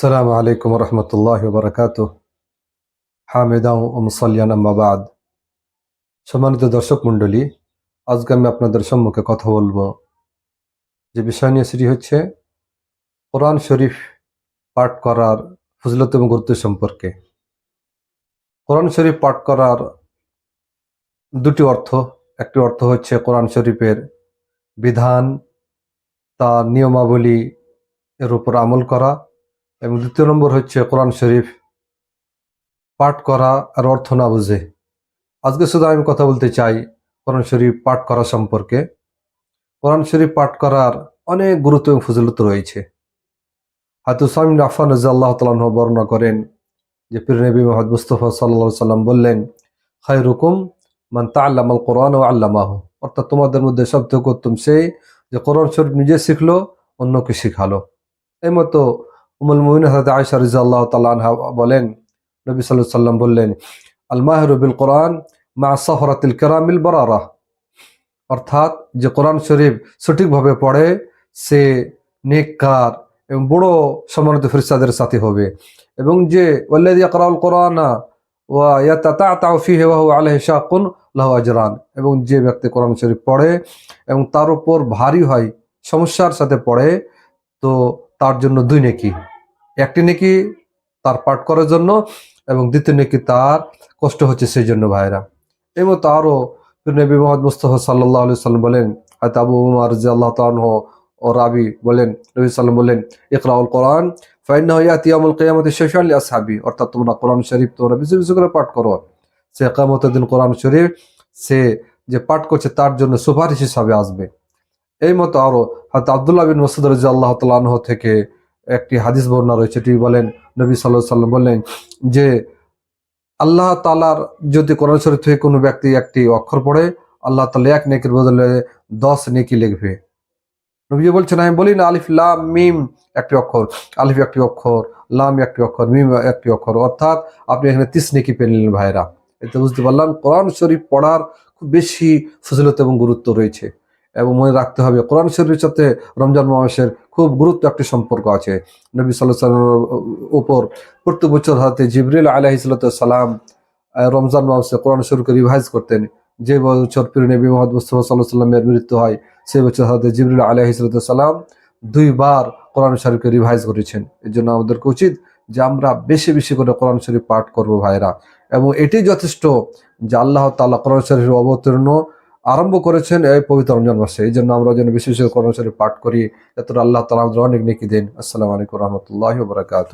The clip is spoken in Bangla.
আসসালামু আলাইকুম রহমতুল্লাহ বারাকাতুহ। হামিদাও ও মুসাল্লিয়ান আম্মা বাদ। সম্মানিত দর্শক মণ্ডলী, আজকে আমি আপনাদের সম্মুখে কথা বলবো যে বিষয় নিয়ে, সেটি হচ্ছে কোরআন শরীফ পাঠ করার ফজিলত এবং গুরুত্ব সম্পর্কে। কোরআন শরীফ পাঠ করার দুটি অর্থ। একটি অর্থ হচ্ছে কোরআন শরীফের বিধান, তার নিয়মাবলী এর উপর আমল করা, এবং দ্বিতীয় নম্বর হচ্ছে কোরআন শরীফ পাঠ করা আর অর্থ না বুঝে। আজকে শুধু আমি কথা বলতে চাই কোরআন শরীফ পাঠ করা সম্পর্কে। কোরআন শরীফ পাঠ করার অনেক গুরুত্ব এবং ফজিলত রয়েছে। হযরত উসমান বিন আফফান রাদিয়াল্লাহু তাআলা আনহু বর্ণনা করেন যে প্রিয় নবী মুহাম্মদ মুস্তাফা সাল্লাল্লাহু আলাইহি সাল্লাম বললেন, খায়রুকুম মান তাআল্লামাল কোরআন ওয়া আল্লামাহু। অর্থাৎ তোমাদের মধ্যে সবথেকে উত্তম সেই যে কোরআন শরীফ নিজে শিখলো, অন্যকে শিখালো। এই মতো উম্মুল মুমিনিন হযরত আয়েশা রাদিয়াল্লাহু তাআলা আনহা বলেন, নবী সাল্লাল্লাহু আলাইহি সাল্লাম বললেন, আল মাহিরু বিল কোরআন মা সাহরাতিল কিরামিল বারারা। অর্থাৎ যে কোরআন শরীফ সঠিকভাবে পড়ে সে নেককার এবং বড় সম্মানিত ফেরেশতাদের সাথী হবে। এবং যে ওয়াল্লাযী ইয়াকরাউল কোরআনা ওয়া ইয়াতাতাআতাউ ফীহি ওয়া হুয়া আলাইহি শাক্কুন লাহু আজরান। এবং যে ব্যক্তি কোরআন শরীফ পড়ে এবং তার উপর ভারী হয়, সমস্যার সাথে পড়ে, তো তার জন্য দুই নেকি। একটি নেকি তার পাঠ করার জন্য, এবং দ্বিতীয় নেকি তার কষ্ট হচ্ছে সেই জন্য। ভাইরা, এই মতো আরো নবী মুহাম্মদ মুস্তাফা সাল্লাল্লাহু আলাইহি সাল্লাম বলেন, হযরত আবু উমর রাদিয়াল্লাহু তাআলা আনহু ও রাবি বলেন, নবী সাল্লাম বলেন, ইকরাউল কোরআন ফাইন্নাহু ইয়াতি ইয়াউমুল কিয়ামাতি শাফিআন লিআসহাবি। অর্থাৎ তোমরা কোরআন শরীফ তোমরা বেশি বেশি করে পাঠ করো, সে কিয়ামতের দিন কোরআন শরীফ সে যে পাঠ করছে তার জন্য সুপারিশ হিসাবে আসবে। এই মতো আরো হযরত আব্দুল্লাহ বিন মাসউদ রাদিয়াল্লাহু তাআলা আনহু থেকে একটি হাদিস বর্ণনা রয়েছে। এটি বলেন, নবী সাল্লাল্লাহু আলাইহি সাল্লাম বললেন যে আল্লাহ তাআলার যদি কোরআন শরীফ থেকে কোনো ব্যক্তি একটি অক্ষর পড়ে, আল্লাহ তাআলা এক নেকির বদলে 10 নেকি লিখবে। নবী বলছেন, আমি বলি না আলিফ লাম মিম একটি অক্ষর, আলিফ একটি অক্ষর, লাম একটি অক্ষর, মিম একটি অক্ষর, অর্থাৎ আপনি এখানে 30 নেকি পেয়ে নিলেন। ভাইরা, এতে বুঝতে পারলাম কোরআন শরীফ পড়ার খুব বেশি ফজিলত এবং গুরুত্ব রয়েছে। এবং মনে রাখতে হবে, কোরআন শরীফের সাথে রমজান মাসের খুব গুরুত্ব একটি সম্পর্ক আছে। নবী সাল্লাল্লাহু আলাইহি ওয়াসাল্লামের উপর প্রত্যেক বছর হযরত জিবরিল আলাইহিস সালাম রমজান মাসে কোরআন শরীফকে রিভাইজ করতেন। যে বছর প্রিয় নবী মুহাম্মদ মুস্তাফা সাল্লাল্লাহু আলাইহি ওয়াসাল্লামের মৃত্যু হয়, সেই বছর হযরত জিবরিল আলাইহিস সালাম 2 বার কোরআন শরীফকে রিভাইজ করেছেন। এর জন্য আমাদেরকে উচিত যে আমরা বেশি বেশি করে কোরআন শরীফ পাঠ করব। ভাইরা, এবং এটি যথেষ্ট যে আল্লাহ তাআলা কোরআন শরীফের অবতীর্ণ আরম্ভ করেছেন এই পবিত্র রমজান মাসে। এই জন্য আমরা যেন বেশি বেশি কোরআন শরীফ পাঠ করি, এত আল্লাহ তাআলা আমাদের অনেক নেকি দেন। আসসালামু আলাইকুম ওয়া রাহমাতুল্লাহি ওয়া বারাকাতুহু।